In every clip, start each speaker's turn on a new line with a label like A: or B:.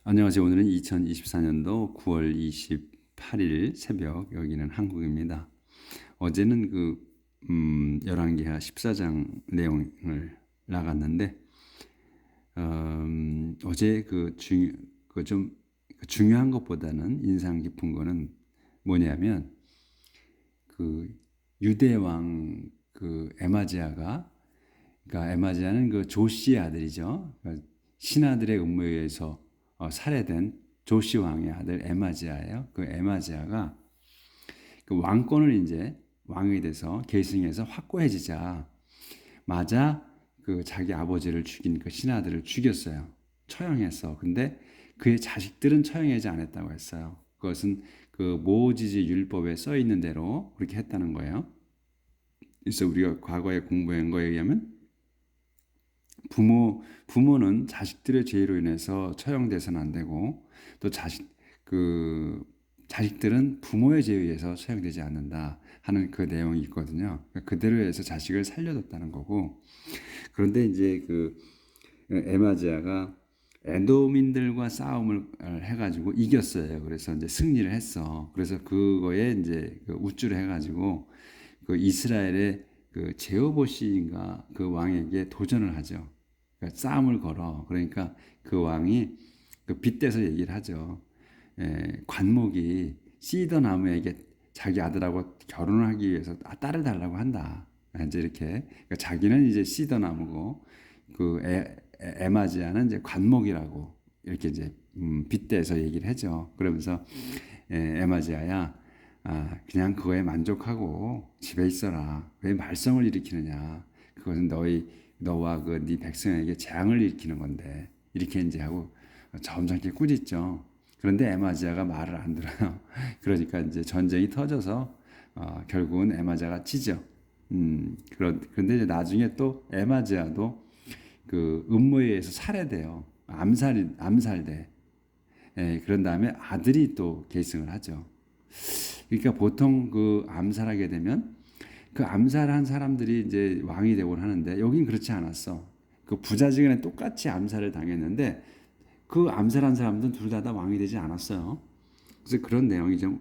A: 안녕하세요. 오늘은 2024년도 9월 28일 새벽, 여기는 한국입니다. 어제는 열왕기하 14장 내용을 나갔는데, 어제 좀 중요한 것보다는 인상 깊은 거는 뭐냐면, 그 유대 왕 그러니까 에마지아는 그 조시의 아들이죠. 그러니까 신하들의 음모에 의해서 살해된 조시 왕의 아들 에마지아예요. 그 에마지아가 그 왕권을 이제 왕이 돼서 계승해서 확고해지자 맞아 그 자기 아버지를 죽인 그 신하들을 죽였어요. 처형했어. 근데 그의 자식들은 처형하지 않았다고 했어요. 그것은 그 모지지 율법에 써 있는 대로 그렇게 했다는 거예요. 그래서 우리가 과거에 공부한 거에 의하면 부모는 자식들의 죄로 인해서 처형돼서는 안 되고, 또 그 자식들은 부모의 죄에 의해서 처형되지 않는다 하는 그 내용이 있거든요. 그러니까 그대로 해서 자식을 살려뒀다는 거고. 그런데 이제 그 에마지아가 에돔인들과 싸움을 해가지고 이겼어요. 그래서 이제 승리를 했어. 그래서 그거에 이제 우쭐을 해가지고 그 이스라엘의 그 제오보시인가 그 왕에게 도전을 하죠. 그러니까 싸움을 걸어. 그러니까 그 왕이 그 빗대서 얘기를 하죠. 관목이 시더 나무에게 자기 아들하고 결혼을 하기 위해서 딸을 달라고 한다. 이제 이렇게 그러니까 자기는 이제 시더 나무고 에마지아는 이제 관목이라고 이렇게 이제 빗대서 얘기를 하죠. 그러면서 에마지아야, 그냥 그거에 만족하고 집에 있어라. 왜 말썽을 일으키느냐? 그것은 너와 그 네 백성에게 재앙을 일으키는 건데, 이렇게 이제 하고 점잖게 꾸짖죠. 그런데 에마지아가 말을 안 들어요. 그러니까 이제 전쟁이 터져서 결국은 에마지아가 지죠. 그런데 이제 나중에 또 에마지아도 그 음모에 의해서 살해돼요. 암살돼. 그런 다음에 아들이 또 계승을 하죠. 그러니까 보통 그 암살하게 되면 그 암살한 사람들이 이제 왕이 되곤 하는데, 여긴 그렇지 않았어. 그 부자지간에 똑같이 암살을 당했는데 그 암살한 사람들은 둘 다 왕이 되지 않았어요. 그래서 그런 내용이 좀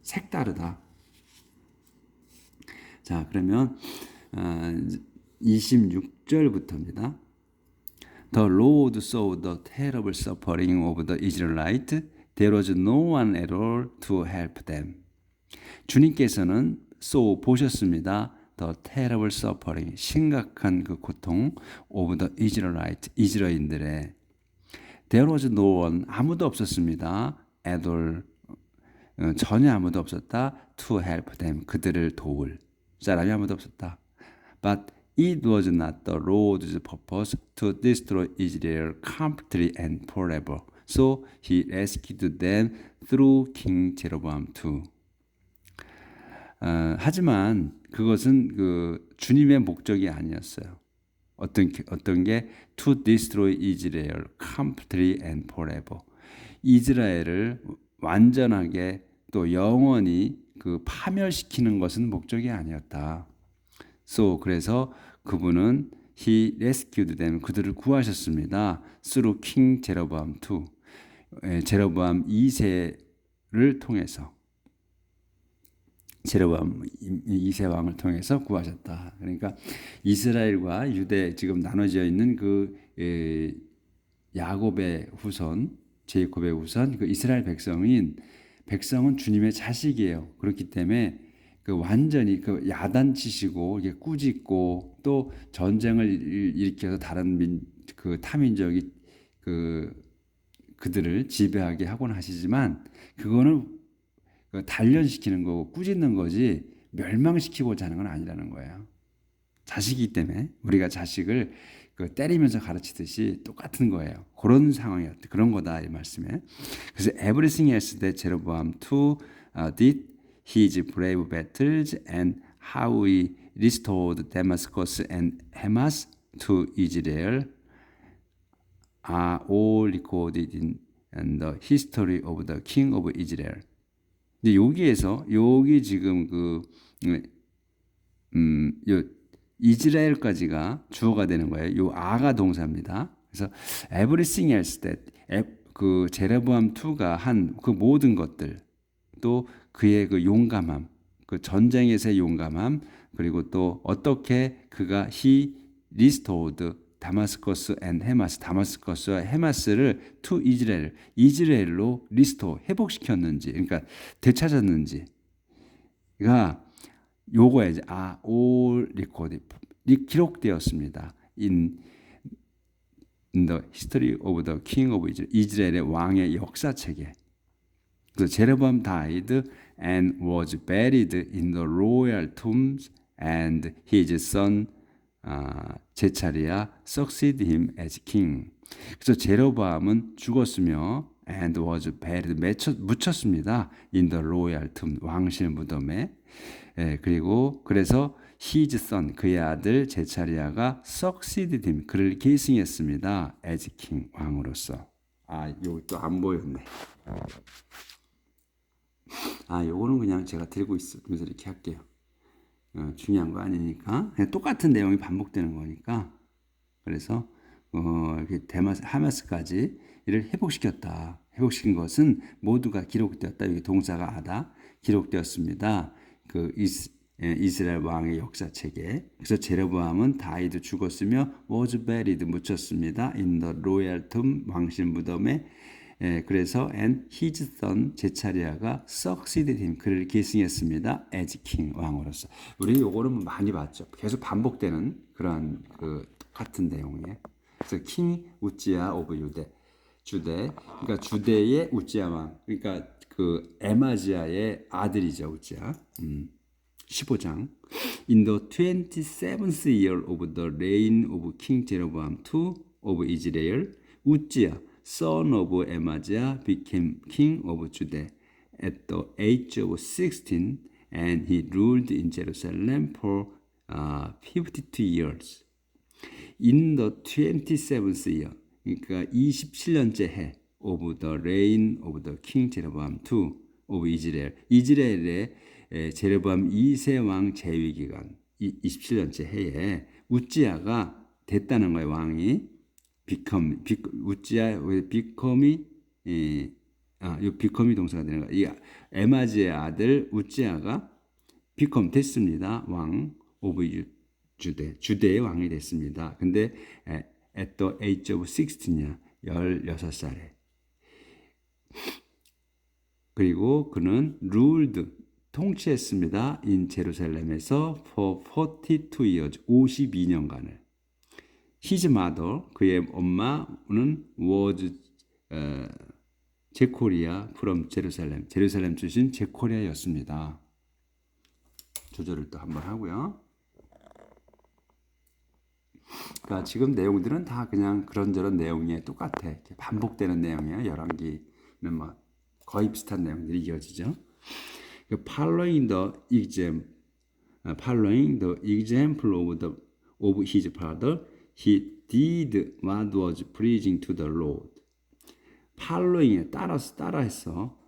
A: 색다르다. 자, 그러면 26절부터입니다. The Lord saw the terrible suffering of the Israelites. There was no one at all to help them. 주님께서는 보셨습니다. The terrible suffering, 심각한 그 고통 of the Israelites, 이스라엘인들의. There was no one, 아무도 없었습니다. At all, 전혀 아무도 없었다. To help them, 그들을 도울 사람이 아무도 없었다. But it was not the Lord's purpose to destroy Israel completely and forever. So he rescued them through King Jeroboam II. 하지만 그것은 그 주님의 목적이 아니었어요. 어떤 게 to destroy Israel completely and forever. 이스라엘을 완전하게 또 영원히 그 파멸시키는 것은 목적이 아니었다. 그래서 그분은 he rescued them, 그들을 구하셨습니다. through King Jeroboam II, 제로보암 2세를 통해서, 제로보암 2세 왕을 통해서 구하셨다. 그러니까 이스라엘과 유대 지금 나눠져 있는 그 야곱의 후손, 제이콥의 후손, 그 이스라엘 백성은 주님의 자식이에요. 그렇기 때문에 그 완전히 그 야단치시고 이게 꾸짖고 또 전쟁을 일으켜서 다른 그 타민족이 그들을 지배하게 하곤 하시지만, 그거는 단련시키는 거고 꾸짖는 거지 멸망시키고자 하는 건 아니라는 거예요. 자식이기 때문에 우리가 자식을 때리면서 가르치듯이 똑같은 거예요. 그런 상황이었다. 그런 거다 이 말씀에. 그래서 everything else that Jeroboam II did, his brave battles and how he restored Damascus and Hamas to Israel are all recorded in the history of the King of Israel. 근데 여기 지금 이스라엘까지가 주어가 되는 거예요. 요 아가 동사입니다. 그래서 everything else that, 그 제레보암 2가 한 그 모든 것들, 또 그의 그 용감함, 그 전쟁에서의 용감함, 그리고 또 어떻게 그가 he restored 다마스커스 앤 헤마스, 다마스커스와 헤마스를 to 이스라엘로 리스토 회복시켰는지, 그러니까 되찾았는지가 요거에 이제 all recorded 기록되었습니다. in the history of the king of Israel, 이스라엘의 왕의 역사책에. 그래서 제로보암 died and was buried in the royal tombs, and his son 제차리야 succeeded him as king. 그래서 제로보암은 죽었으며 and was buried 묻혔습니다. in the royal tomb, 왕실 무덤에. 그리고 그래서 his son, 그의 아들 제차리야가 succeeded him, 그를 계승했습니다. as king, 왕으로서. 여기 또 안 보였네. 요거는 그냥 제가 들고 있으면서 이렇게 할게요. 중요한 거 아니니까. 그냥 똑같은 내용이 반복되는 거니까. 그래서 이렇게 하마스까지 이를 회복시켰다. 회복시킨 것은 모두가 기록되었다. 여기 동사가 아다 기록되었습니다. 그 이스라엘 왕의 역사책에. 그래서 제로보암은 다이드 죽었으며 was buried 묻혔습니다. in the royal tomb, 왕실 무덤에. 그래서 and his son 제차리야가 succeeded him, 그를 계승했습니다. as king, 왕으로서. 우리 요거는 많이 봤죠. 계속 반복되는 그런 그 같은 내용이에요. 그래서 king 우찌야 오브 주대, 그러니까 주대의 우찌야 왕, 그러니까 그 에마지야의 아들이죠, 우찌야. 15장. In the 27th year of the reign of King Jeroboam II of Israel, 우찌야 son of Amaziah became king of Judah at the age of 16, and he ruled in Jerusalem for 52 years. In the 27th year, 그러니까 27년째 해 of the reign of the king Jeroboam II of Israel, 이스라엘의 제로보암 2세 왕 재위 기간 27년째 해에 우찌야가 됐다는 거예요. 왕이 우찌야 비컴이 비컴이 동사가 되는 거예요. 이 에마지의 아들 우찌야가 비컴 됐습니다. 왕 오브 주대의 왕이 됐습니다. 근데 at the age of 16이야. 16살에. 그리고 그는 ruled 통치했습니다. in 제루살렘에서 for 42 years 52년간을. His mother, 그의 엄마는 was 제코리아 from 제루살렘, 제루살렘 출신 제코리아였습니다. 조절을 또 한번 하고요. 그러니까 지금 내용들은 다 그냥 그런저런 내용이 똑같아. 이렇게 반복되는 내용이야. 열왕기는 뭐 거의 비슷한 내용들이 이어지죠. Following the example of his father, he did what was pleasing to the Lord. following에 따라해서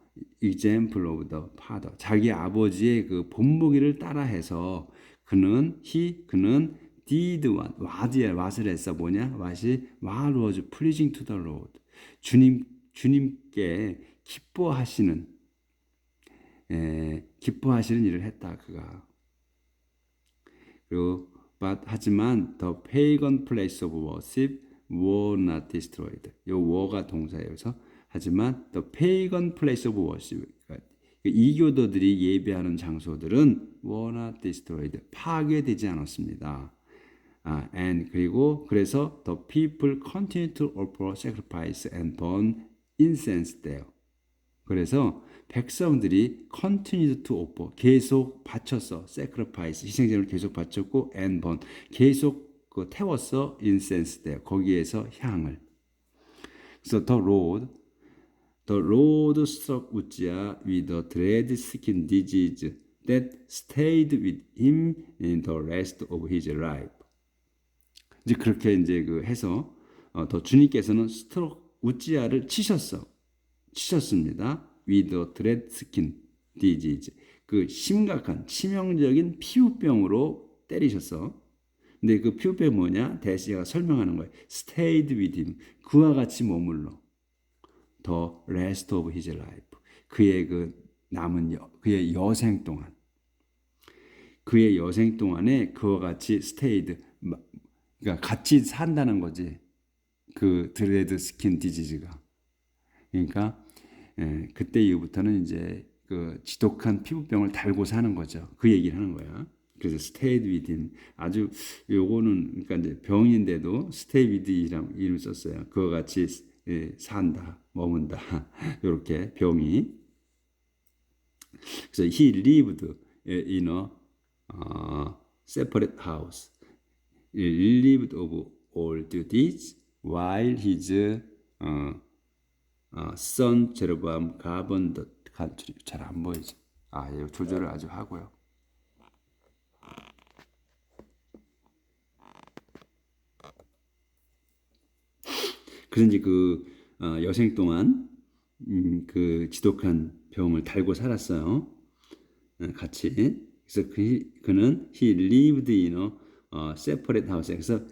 A: example of the father, 자기 아버지의 그 본보기를 따라해서 그는 did what을 했어. 뭐냐? what was pleasing to the Lord. 주님께 기뻐하시는 일을 했다. 그가. 그리고 하지만 the pagan place of worship were not destroyed. 요 were가 동사예요. 그래서 하지만 the pagan place of worship, 그러니까 이교도들이 예배하는 장소들은 were not destroyed. 파괴되지 않았습니다. and 그리고 그래서 the people continued to offer sacrifice and burn incense there. 그래서 백성들이 continued to offer, 계속 바쳤어. sacrifice, 희생제물을 계속 바쳤고 and burn, 계속 태웠어. incense there, 거기에서 향을. 그래서 the Lord struck Uzziah with a dread skin disease that stayed with him in the rest of his life. 이제 그렇게 이제 해서 더 주님께서는 우찌야를 치셨습니다. with a dread skin disease, 그 심각한 치명적인 피부병으로 때리셨어. 근데 그 피부병이 뭐냐? 대시가 설명하는 거예요. stayed with him, 그와 같이 머물러. the rest of his life. 그의 그 남은 그의 여생 동안, 그의 여생 동안에 그와 같이 stayed, 그러니까 같이 산다는 거지. 그 드레드 스킨 디지즈가. 그러니까 그때 이후부터는 이제 그 지독한 피부병을 달고 사는 거죠. 그 얘기를 하는 거야. 그래서 stayed within, 아주 요거는 그러니까 이제 병인데도 stay within이라는 이름을 썼어요. 그와 같이 산다, 머문다. 이렇게 병이. 그래서 he lived in a separate house. He lived of all duties while his son 제로보암 가본 더 간추리. 잘 안 보이죠? 아, 이 조절을 아주 하고요. 그래서 이제 그 여생 동안 그 지독한 병을 달고 살았어요. 같이. 그래서 그는 he lived in a separate house. 그래서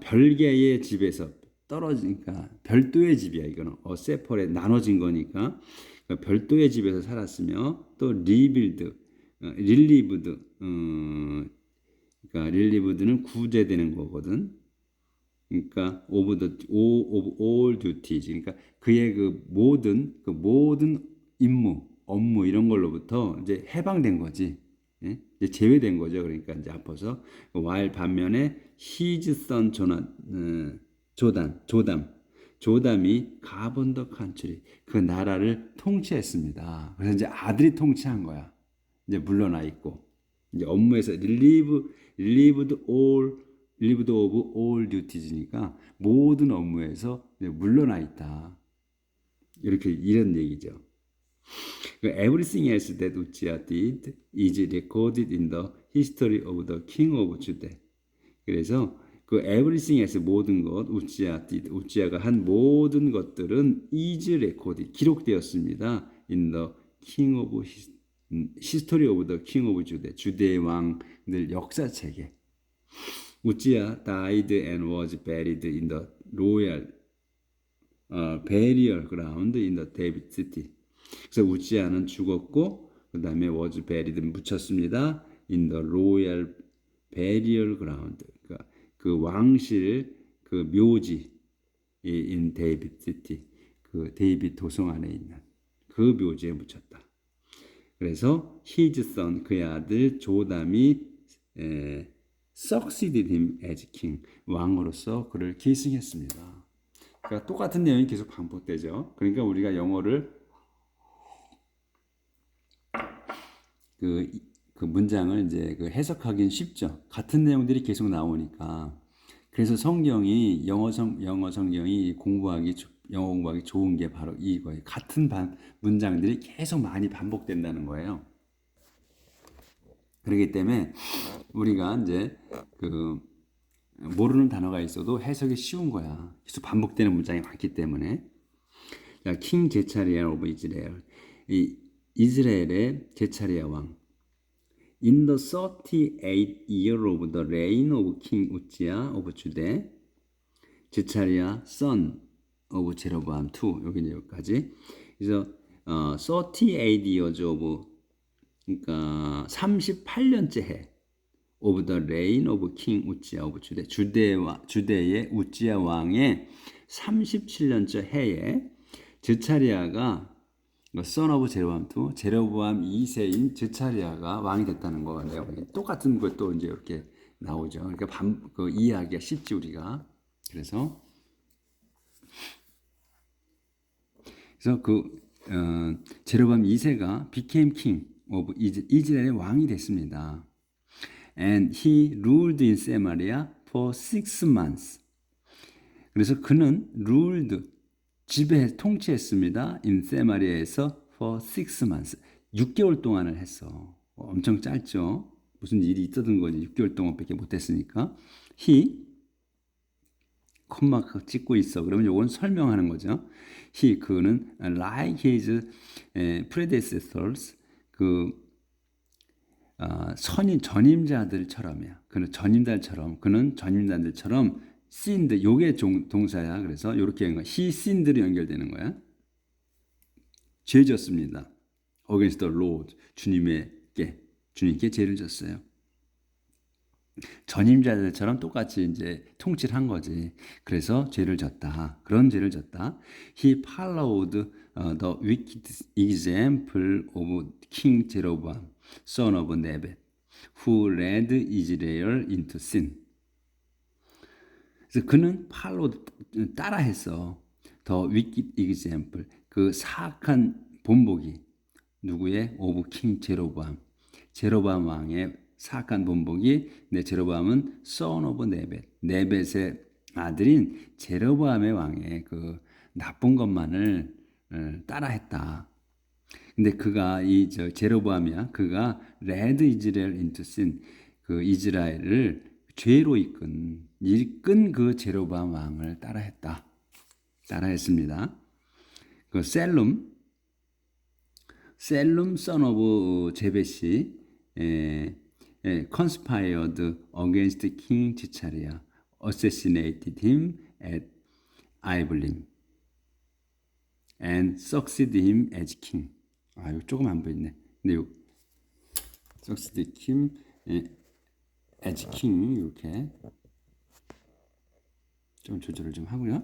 A: 별개의 집에서 떨어지니까 별도의 집이야. 이거는 separate 나눠진 거니까 그러니까 별도의 집에서 살았으며 또 relived, 그러니까 relieved는 구제되는 거거든. 그러니까 of all duties, 그러니까 그의 그 모든 임무, 업무 이런 걸로부터 이제 해방된 거지. 예? 이제 제외된 거죠. 그러니까 이제 아파서 while 반면에 his son 조담이 가본 더 컨트리, 그 나라를 통치했습니다. 그래서 이제 아들이 통치한 거야. 이제 물러나 있고 이제 업무에서 relieved of all duties니까 모든 업무에서 물러나 있다. 이렇게 이런 얘기죠. Everything else that Uzziah did is recorded in the history of the king of Judah. 그래서 그 everything else 모든 것 우지야가 한 모든 것들은 is recorded 기록되었습니다. in the king of history of the king of Judah. 주대의 왕들 역사책에. 우지야 died and was buried in the royal burial ground in the David city. 그래서 우지야는 죽었고 그 다음에 was buried 묻혔습니다. in the royal burial ground. 그러니까 그 왕실 그 묘지 in David city. 그 데이빗 도성 안에 있는 그 묘지에 묻혔다. 그래서 his son 그의 아들 조담이 succeeded him as king. 왕으로서 그를 계승했습니다. 그러니까 똑같은 내용이 계속 반복되죠. 그러니까 우리가 영어를 그 문장을 이제 그 해석하기는 쉽죠. 같은 내용들이 계속 나오니까. 그래서 성경이 영어 성경이 영어 공부하기 좋은 게 바로 이거예요. 같은 문장들이 계속 많이 반복된다는 거예요. 그렇기 때문에 우리가 이제 그 모르는 단어가 있어도 해석이 쉬운 거야. 계속 반복되는 문장이 많기 때문에. 자, 킹 제차리아 오브 이스라엘. 이 이스라엘의 제차리아 왕. In the 38th year of the reign of King Uzziah of Judah, 제차리아 son of Jeroboam II. 여기 여기까지. 그래서 38 years of 그러니까 38년째 해. of the reign of King Uzziah of Judah. 주대의 우지야 왕의 37년째 해에 제차리아가 son of 제로보암 II, 제로보암 2세인 제차리아가 왕이 됐다는 거 내가 보기엔 똑같은 것도 이제 이렇게 나오죠. 그러니까 그 이해하기가 쉽지 우리가. 그래서 그 제로보암 2세가 became king of 이스라엘의 왕이 됐습니다. And he ruled in Samaria for 6 months. 그래서 그는 ruled 통치했습니다. in 세마리아에서 for 6 months. 6개월 동안을 했어. 엄청 짧죠. 무슨 일이 있었던 거지. 6개월 동안밖에 못했으니까. he 콤마 찍고 있어. 그러면 요건 설명하는 거죠. 그는 like his predecessors 전임자들처럼이야. 그는 전임자들처럼 sinned 요게 동사야. 그래서 요렇게 he sinned로 연결되는 거야. 죄 졌습니다. against the Lord. 주님께 죄를 졌어요. 전임자들처럼 똑같이 이제 통치를 한 거지. 그래서 죄를 졌다. 그런 죄를 졌다. He followed the wicked example of King Jeroboam, son of Nebat, who led Israel into sin. 그래서 그는 따라했어. The wicked example. 그 사악한 본보기. 누구의? 오브 킹 제로밤. 제로밤 왕의 사악한 본보기. 근데 제로밤은 son of 네벳. 네벳의 아들인 제로밤의 왕의 그 나쁜 것만을 따라했다. 근데 그가 제로밤이야. 그가 led Israel into sin. 그 이스라엘을 죄로 이끈 그 제로밤 왕을 따라했습니다. 그 셀룸 son of 제벳이 conspired against King 지차리아, assassinated him at Iblim, and succeeded him as king. 이거 조금 안 보이네. 근데 요 succeeded him as king 이렇게 좀 조절을 좀 하고요.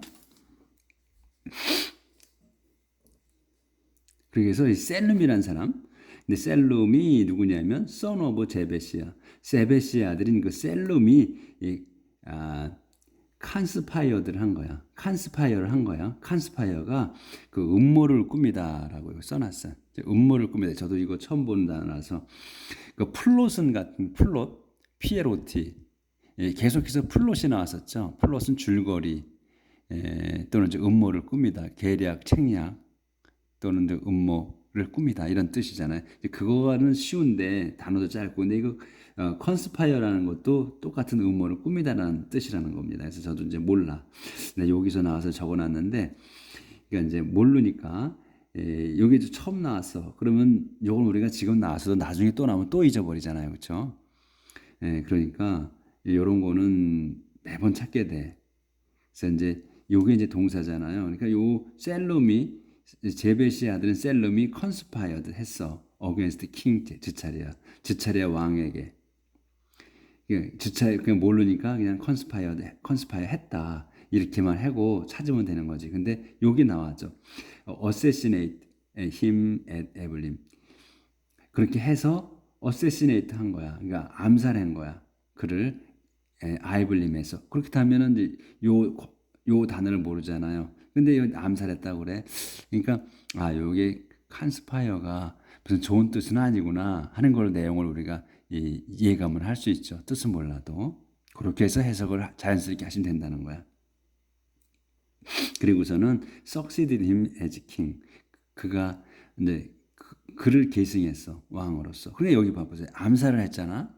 A: 그래서 이 셀룸이라는 사람, 근데 셀룸이 누구냐면 son of 제벳이야. 제벳의 아들인 그 셀룸이 칸스파이어를 한 거야. 칸스파이어가 그 음모를 꾸미다라고 써놨어. 음모를 꾸미다. 저도 이거 처음 보는 단어라서 그 플롯은 같은 플롯, 피에로티. 계속해서 플롯이 나왔었죠. 플롯은 줄거리 또는 이제 음모를 꾸미다, 계략, 책략 또는 음모를 꾸미다 이런 뜻이잖아요. 그거는 쉬운데 단어도 짧고, 근데 이거 컨스파이어라는 것도 똑같은 음모를 꾸미다라는 뜻이라는 겁니다. 그래서 저도 이제 몰라. 근데 여기서 나와서 적어놨는데, 그러니까 이제 모르니까 여기도 처음 나왔어. 그러면 이건 우리가 지금 나왔어도 나중에 또 나오면 또 잊어버리잖아요, 그렇죠? 그러니까 이런 거는 매번 찾게 돼. 그래서 이제 요게 이제 동사잖아요. 그러니까 요 셀룸이 제벳의 아들은 셀룸이 컨스파이어드 했어. 어게인스트 킹 지차리아 왕에게. 그냥 모르니까 그냥 컨스파이어 했다. 이렇게만 하고 찾으면 되는 거지. 근데 여기 나왔죠. assassinate him at Evelyn. 그렇게 해서 assassinate 한 거야. 그러니까 암살한 거야. 그를 아이블림에서. 그렇게 하면은 이제 요 단어를 모르잖아요. 근데 암살했다고 그래. 그러니까 요게 칸스파이어가 무슨 좋은 뜻은 아니구나 하는 걸 내용을 우리가 이해감을 할 수 있죠. 뜻은 몰라도. 그렇게 해서 해석을 자연스럽게 하시면 된다는 거야. 그리고서는 succeeded him as king. 그가 이제 그를 계승했어. 왕으로서. 그러니까 여기 봐보세요. 암살을 했잖아.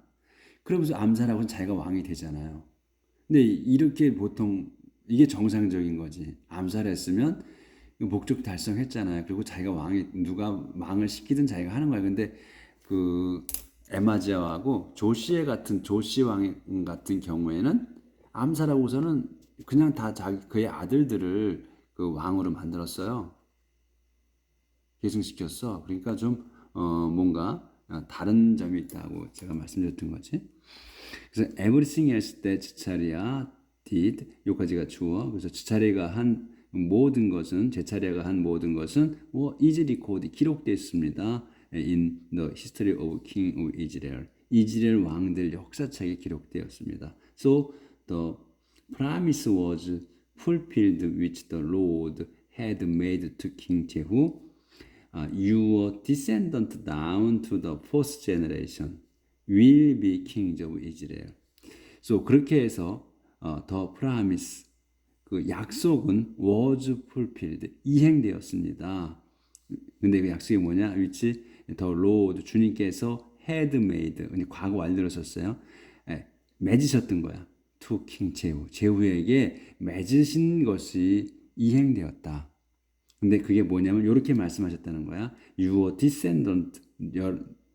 A: 그러면서 암살하고는 자기가 왕이 되잖아요. 근데 이렇게 보통 이게 정상적인 거지. 암살했으면 목적 달성했잖아요. 그리고 자기가 누가 왕을 시키든 자기가 하는 거야. 근데 그 에마지아하고 조시 왕 같은 경우에는 암살하고서는 그냥 다 그의 아들들을 그 왕으로 만들었어요. 계승시켰어. 그러니까 좀 뭔가 다른 점이 있다고 제가 말씀드렸던 거지. 그래서 everything else that 지차리아 did, 요까지가 주어. 그래서 지차리아가 한 모든 것은 is recorded, 기록되어 있습니다. in the history of king of Israel. 이스라엘 왕들 역사책에 기록되었습니다. So the promise was fulfilled which the Lord had made to King Jehu. Your descendant down to the fourth generation will be kings of Israel. So 그렇게 해서 the promise, 그 약속은 was fulfilled, 이행되었습니다. 근데 그 약속이 뭐냐? which the Lord, 주님께서 had made, 과거 완료로 썼어요. 맺으셨던 거야. to king 제후에게 맺으신 것이 이행되었다. 근데 그게 뭐냐면 이렇게 말씀하셨다는 거야. Your descendant,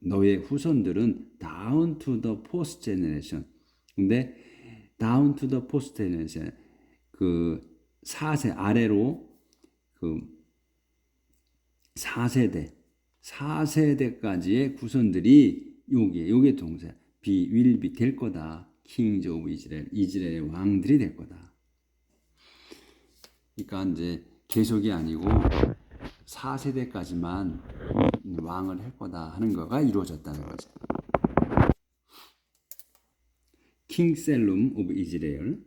A: 너의 후손들은 down to the fourth generation. 근데 down to the fourth generation, 그 4세 아래로 그 4세대까지의 구손들이 요게 동사 will be 될 거다. kings of Israel, 이스라엘의 왕들이 될 거다. 그러니까 이제 계속이 아니고 4세대까지만 왕을 할 거다 하는 거가 이루어졌다는 거죠. king Salum of Israel,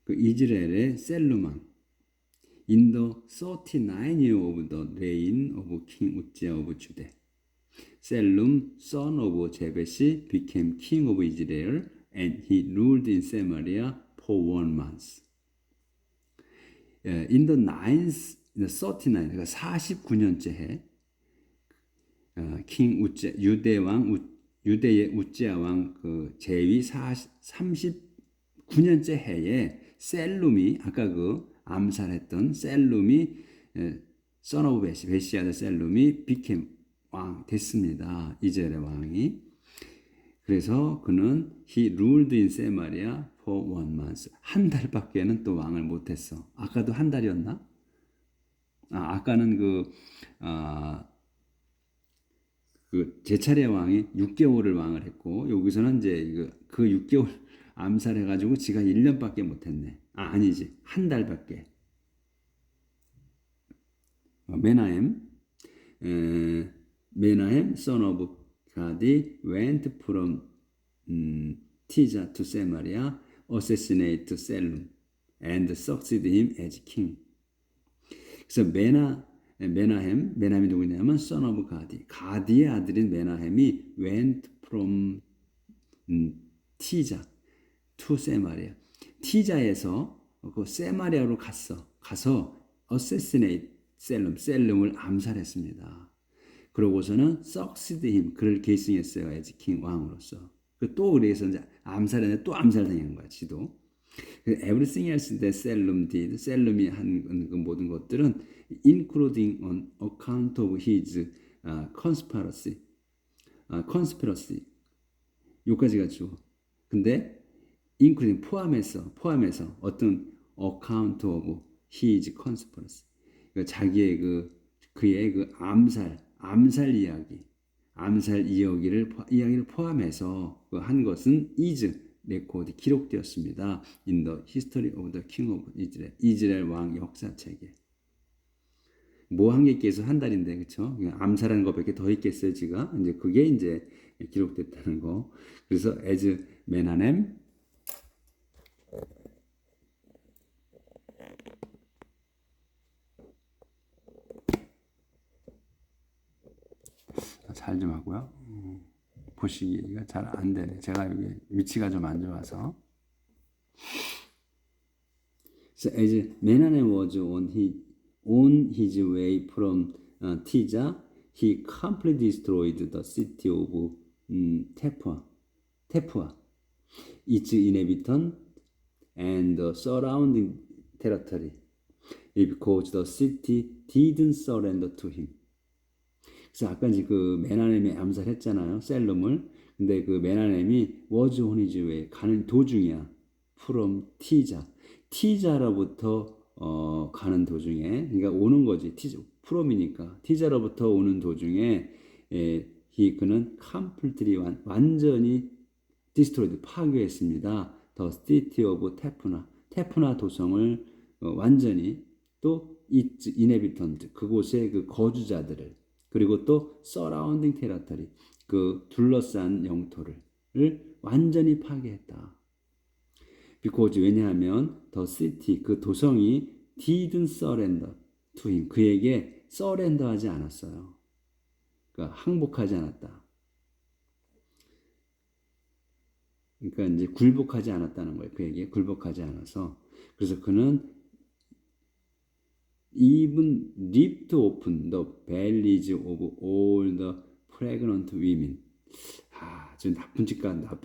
A: 그 이스라엘의 셀룸 왕. In the 39 year of the reign of King Uzziah of Judah, Salum, son of Jabesh, became king of Israel, and he ruled in Samaria for 1 month. In the 39, 그러니까 49년째 해, king 우제, 유대의 우지야 왕 그 제위 39년째 해에 셀룸이 아까 그 암살했던 셀룸이 son of 베시아의 셀룸이 became 왕 됐습니다. 이스라엘의 왕이. 그래서 그는 he ruled in Samaria for 1 month. 한 달밖에는 또 왕을 못했어. 아까도 한 달이었나? 아까는 그 제차례 왕이 6개월을 왕을 했고 여기서는 이제 그 6개월 암살해가지고 지가 1년밖에 못했네. 아니지 한 달밖에. 메나헴 son of Gadi went from Tiza to Samaria, assassinate Salem, and succeeded him as king. 그래서 메나헴이 누구냐면 son of Gadi, 가디의 아들인 메나헴이 went from Tiza to Samaria, 티자에서 그 세마리아로 가서 assassinate 셀룸을 암살했습니다. 그러고서는 succeed him, 그를 계승했어요. as king, 왕으로서. 또 그래서 이제 암살했는데 또 암살당한 거야, 지도. Everything else that Salem did, 셀룸이 한 그 모든 것들은 including on account of his conspiracy, 여기까지가 주. 근데 including 포함해서 어떤 account of his conspiracy, 자기의 그의 그 암살 이야기를 포함해서 한 것은 is 레코드 기록되었습니다. In the history of the king of Israel, 이스라엘 왕 역사책에. 뭐 한 게 있겠어? 한 달인데, 그렇죠? 암살하는 것밖에 더 있겠어요, 지가? 이제 그게 이제 기록됐다는 거. 그래서 as 메나넴 잘 좀 하고요. 보시기가 잘 안 되네. 제가 여기 위치가 좀 안 좋아서. So as Menahem was on his way from Tiza, he completely destroyed the city of Tepuah, its inhabitants, and the surrounding territory, because the city didn't surrender to him. 그래서 아까 이제 그 메나넴이 암살했잖아요, 셀룸을. 근데 그 메나넴이 was on his way, 가는 도중이야. from 티자로부터 가는 도중에, 그러니까 오는 거지. from이니까 티자로부터 오는 도중에 그는 completely 완전히 destroyed 파괴했습니다. the city of 테푸나 도성을 완전히, 또 its inhabitant 그곳의 그 거주자들을, 그리고 또 surrounding territory 그 둘러싼 영토를 완전히 파괴했다. because 왜냐하면 the city 그 도성이 didn't surrender to him, 그에게 surrender하지 않았어요. 그러니까 항복하지 않았다. 그러니까 이제 굴복하지 않았다는 거예요. 그에게 굴복하지 않아서. 그래서 그는 even ripped open the bellies of all the pregnant women. 지금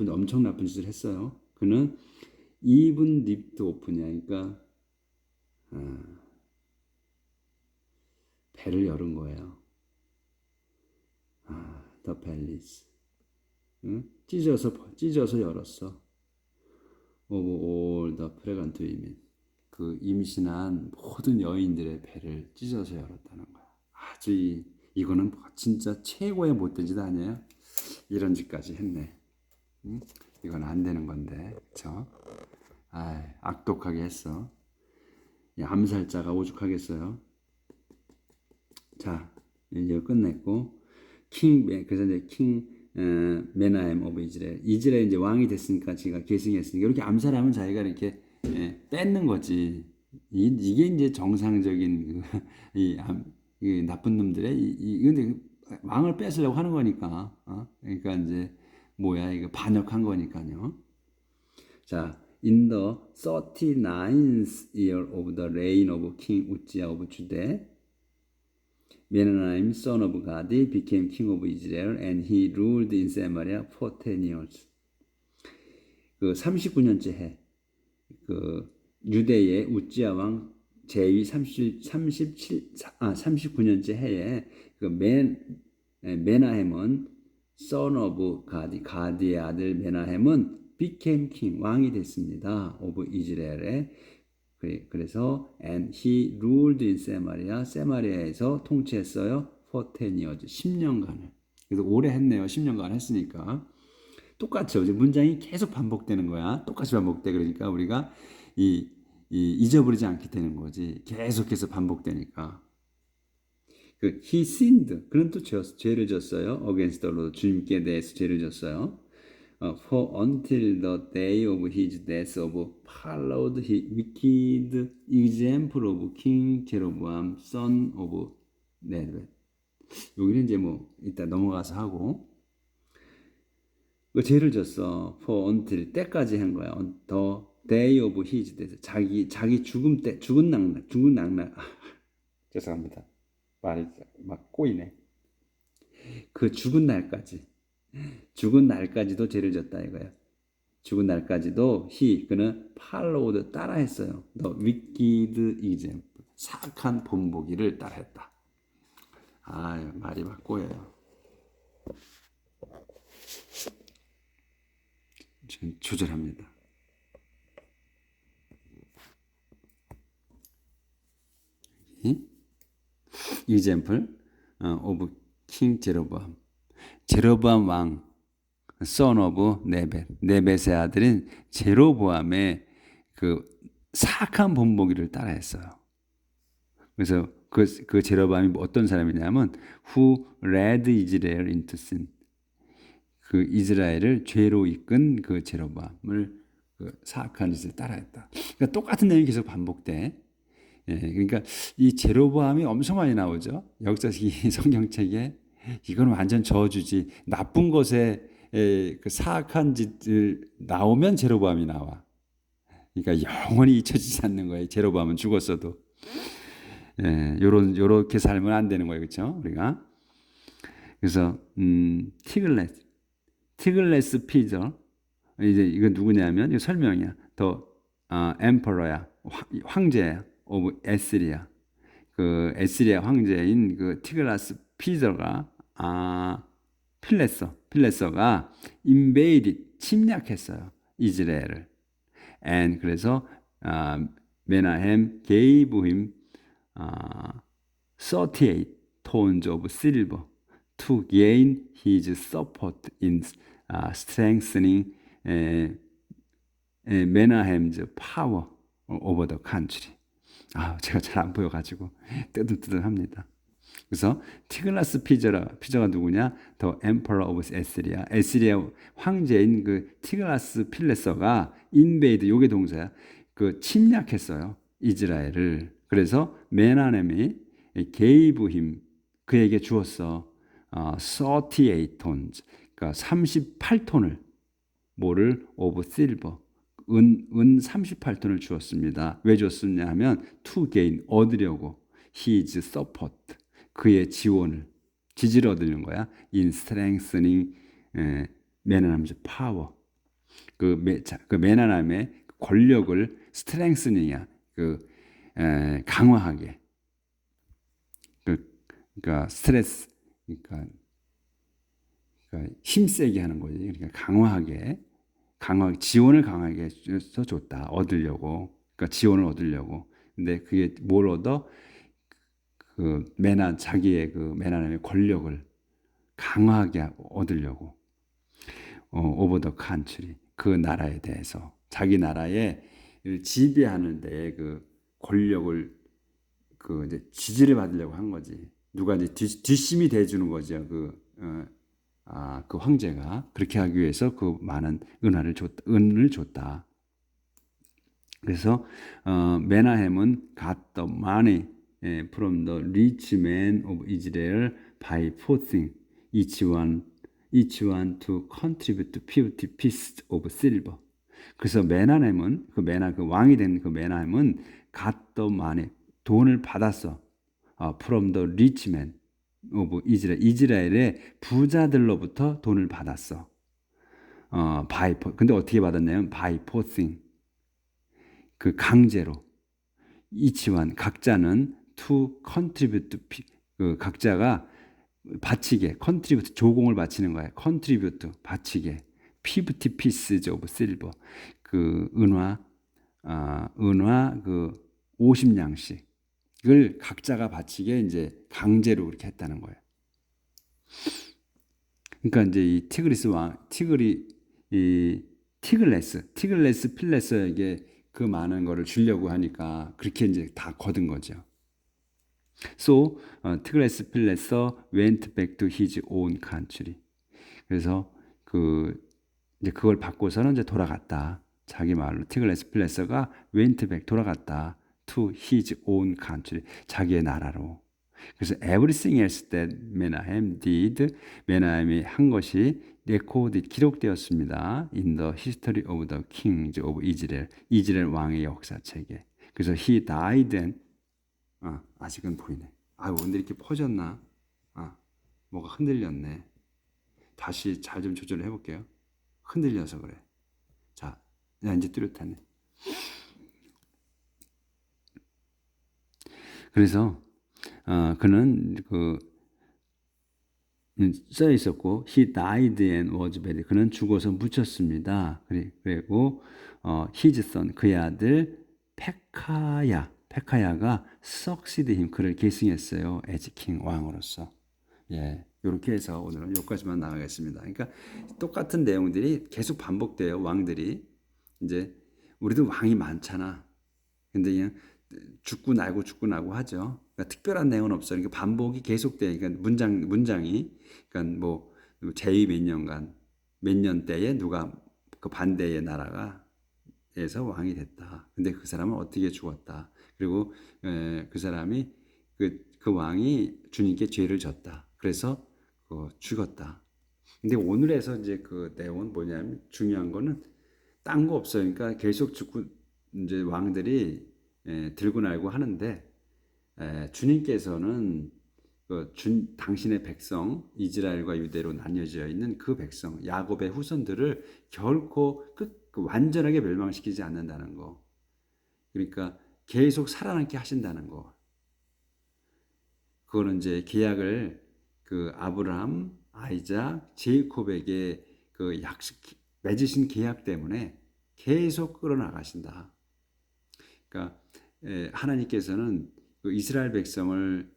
A: 엄청 나쁜 짓을 했어요. 그는 even ripped open이야. 그러니까 배를 열은 거예요. the bellies. 찢어서 열었어. of all the pregnant women. 그 임신한 모든 여인들의 배를 찢어서 열었다는 거야. 아주 이거는 뭐 진짜 최고의 못된 짓 아니에요? 이런 짓까지 했네. 이건 안 되는 건데, 그쵸? 아, 악독하게 했어. 이 암살자가 오죽하겠어요. 자, 이제 끝냈고, 그래서 이제 메나헴 오브 이스라엘. 이스라엘 이제 왕이 됐으니까, 지가 계승했으니까, 이렇게 암살하면 자기가 이렇게 뺏는 거지. 이게 이제 정상적인 이 나쁜 놈들의 근데 왕을 뺏으려고 하는 거니까, 그러니까 이제 뭐야 이거 반역한 거니까요. 자, in the 39th year of the reign of King Uzziah of Judah, Menahem son of Gadi became king of Israel, and he ruled in Samaria for 10 years. 그 39년째 해. 그 유대의 우찌야 왕 제위 39년째 해에 그 메나헴은 son of 가디의 아들 메나헴은 became king 왕이 됐습니다. of 이스라엘에. 그래서 and he ruled in Samaria 세마리아에서 통치했어요. for 10 years 10년간을. 그래서 오래 했네요. 10년간 했으니까. 똑같죠. 이제 문장이 계속 반복되는 거야. 똑같이 반복돼. 그러니까 우리가 잊어버리지 않게 되는 거지. 계속해서 반복되니까. 그 he sinned. 그는 또 죄를 졌어요. against the Lord. 주님께 대해서 죄를 졌어요. For until the day of his death followed his wicked example of King Jeroboam, son of Nebat. 여기는 이제 뭐 이따 넘어가서 하고 그 죄를 졌어. For until 때까지 한 거야. The day of his death. 자기 죽음 때 죽은 낙락. 죄송합니다. 말이 막 꼬이네. 그 죽은 날까지도 죄를 졌다 이거야. 죽은 날까지도 그는 followed 따라했어요. The wicked example. 사악한 본보기를 따라했다. 말이 막 꼬여요. 조절합니다. example of King Jeroboam. 제로보암 왕 son of 네벳의 아들인 제로보암의 그 사악한 본보기를 따라했어요. 그래서 그 제로보암이 어떤 사람이냐면 who led Israel into sin. 그 이스라엘을 죄로 이끈 그 제로보암을 그 사악한 짓을 따라했다. 그러니까 똑같은 내용이 계속 반복돼. 그러니까 이 제로보암이 엄청 많이 나오죠. 역사적 성경책에. 이건 완전 저주지. 나쁜 것에 그 사악한 짓을 나오면 제로보암이 나와. 그러니까 영원히 잊혀지지 않는 거예요. 제로보암은 죽었어도. 요렇게 살면 안 되는 거예요. 그렇죠? 우리가. 그래서 티글레스 피저. 이제 이거 누구냐면 이거 설명이야. 더 엠퍼러야. 황제야. 오브 에스리아. 그 에스리아 황제인 그 티글라스 피저가 필레서가 invaded 침략했어요. 이스라엘을. And 그래서 메나헴 gave him 38 tons of silver to gain his support in strengthening Menahem's power over the country. 제가 잘 안 보여가지고 뜨듬뜨듬합니다. 그래서 티글라스 피저가 누구냐? 더 엠퍼러 오브 에스리아 황제인 그 티글라스 필레서가 인베이드 요게 동사야. 그 침략했어요. 이스라엘을. 그래서 메나넴이 gave him 그에게 주었어. 38 tons. 그러니까 38톤을 뭐를 오브 실버 은 38톤을 주었습니다. 왜 줬었냐 하면 to gain 얻으려고 his support 그의 지지를 얻으려는 거야. In strengthening 메나함의 power. 그 메나함의 권력을 strengthening이야. 강화하게. 그러니까 스트레스, 그러니까 힘세게 하는 거지. 그러니까 지원을 강하게 해서 줬다. 얻으려고. 그러니까 지원을 얻으려고. 근데 그게 뭘 얻어? 그 메나 자기의 그 메나님의 권력을 강하게 얻으려고 오버 더 칸트리 그 나라에 대해서 자기 나라에 지배하는 데에 그 권력을 그 이제 지지를 받으려고 한 거지. 누가 이제 뒷심이 돼주는 거죠. 그 황제가 그렇게 하기 위해서 그 많은 은을 줬다. 그래서 메나헴은 got the money from the rich men of Israel by forcing each one to contribute 50 pieces of silver. 그래서 메나헴은 그 왕이 된 그 메나헴은 got the money 돈을 받았어. from the rich men of Israel 이스라엘의 부자들로부터 돈을 받았어. 근데 어떻게 받았냐면 by forcing 그 강제로 이치완 각자는 to contribute 그 각자가 바치게 contribute 조공을 바치는 거예요. contribute 바치게 50 pieces of silver 그 은화 그 50냥씩을 각자가 바치게 이제 강제로 그렇게 했다는 거예요. 그러니까 이제 이 티글레스 필레스에게 그 많은 거를 주려고 하니까 그렇게 이제 다 거둔 거죠. So 티글레스 필레서 went back to his own country. 그래서 이제 그걸 받고서는 이제 돌아갔다. 자기 말로 티글레스 필레서가 went back 돌아갔다. to his own country. 자기의 나라로. 그래서 everything else that 메나헴 did 메나헴이 한 것이 recorded 기록되었습니다. in the history of the kings of Israel 이스라엘 왕의 역사책에. 그래서 he died and 아직은 보이네. 근데 이렇게 퍼졌나? 뭐가 흔들렸네. 다시 잘 좀 조절을 해볼게요. 흔들려서 그래. 자, 이제 뚜렷하네. 그래서 그는 써 있었고 he died and was buried. 그는 죽어서 묻혔습니다. 그리고 his son 그의 아들 페카야가 succeeded him 그를 계승했어요. as king 왕으로서. 예, 이렇게 해서 오늘은 여기까지만 나가겠습니다. 그러니까 똑같은 내용들이 계속 반복돼요. 왕들이 이제 우리도 왕이 많잖아. 근데 그냥 죽고 나고 하죠. 그러니까 특별한 내용은 없어요. 그러니까 반복이 계속돼. 그러니까 문장이 그러니까 뭐 제위 몇 년간 몇 년대에 누가 그 반대의 나라가에서 왕이 됐다. 근데 그 사람은 어떻게 죽었다. 그리고 그 사람이 그 왕이 주님께 죄를 졌다. 그래서 죽었다. 근데 오늘에서 이제 그 내용은 뭐냐면 중요한 거는 딴 거 없어요. 그러니까 계속 죽고 이제 왕들이 들고 날고 하는데 주님께서는 당신의 백성 이스라엘과 유대로 나뉘어져 있는 그 백성 야곱의 후손들을 결코 완전하게 멸망시키지 않는다는 거. 그러니까 계속 살아남게 하신다는 거. 그거는 이제 계약을 아브라함, 아이작, 제이콥에게 맺으신 계약 때문에 계속 끌어나가신다. 그러니까 하나님께서는 이스라엘 백성을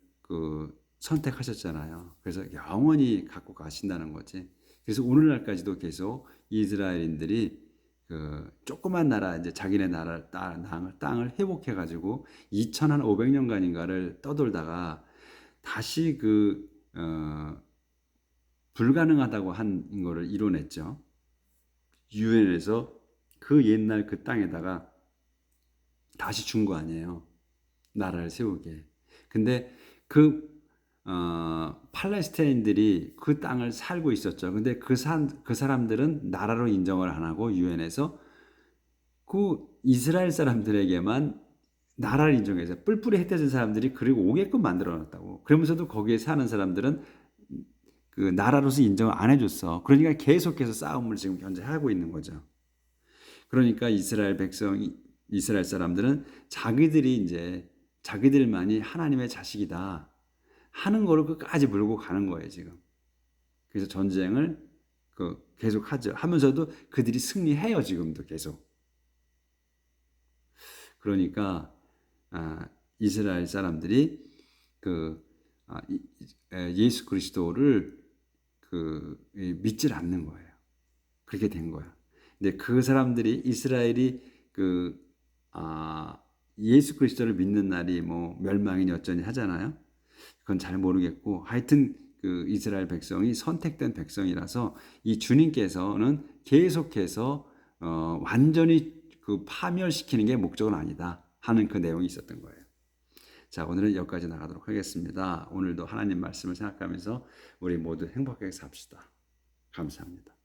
A: 선택하셨잖아요. 그래서 영원히 갖고 가신다는 거지. 그래서 오늘날까지도 계속 이스라엘인들이 조그만 나라 이제 자기네 나라 땅을 회복해가지고 2,500년간인가를 떠돌다가 다시 불가능하다고 한 거를 이뤄냈죠. 유엔에서 그 옛날 그 땅에다가 다시 준 거 아니에요. 나라를 세우게. 근데 팔레스타인들이 그 땅을 살고 있었죠. 근데 그 사람들은 나라로 인정을 안 하고 유엔에서 그 이스라엘 사람들에게만 나라를 인정해서 뿔뿔이 흩어진 사람들이 그리고 오게끔 만들어 놨다고. 그러면서도 거기에 사는 사람들은 그 나라로서 인정을 안 해줬어. 그러니까 계속해서 싸움을 지금 현재 하고 있는 거죠. 그러니까 이스라엘 사람들은 자기들만이 하나님의 자식이다 하는 거를 끝까지 물고 가는 거예요, 지금. 그래서 전쟁을 계속 하죠. 하면서도 그들이 승리해요, 지금도 계속. 그러니까 이스라엘 사람들이 예수 그리스도를 믿질 않는 거예요. 그렇게 된 거야. 근데 그 사람들이 이스라엘이 예수 그리스도를 믿는 날이 뭐 멸망이니 어쩌니 하잖아요. 그건 잘 모르겠고 하여튼 이스라엘 백성이 선택된 백성이라서 이 주님께서는 계속해서 완전히 파멸시키는 게 목적은 아니다 하는 그 내용이 있었던 거예요. 자, 오늘은 여기까지 나가도록 하겠습니다. 오늘도 하나님 말씀을 생각하면서 우리 모두 행복하게 삽시다. 감사합니다.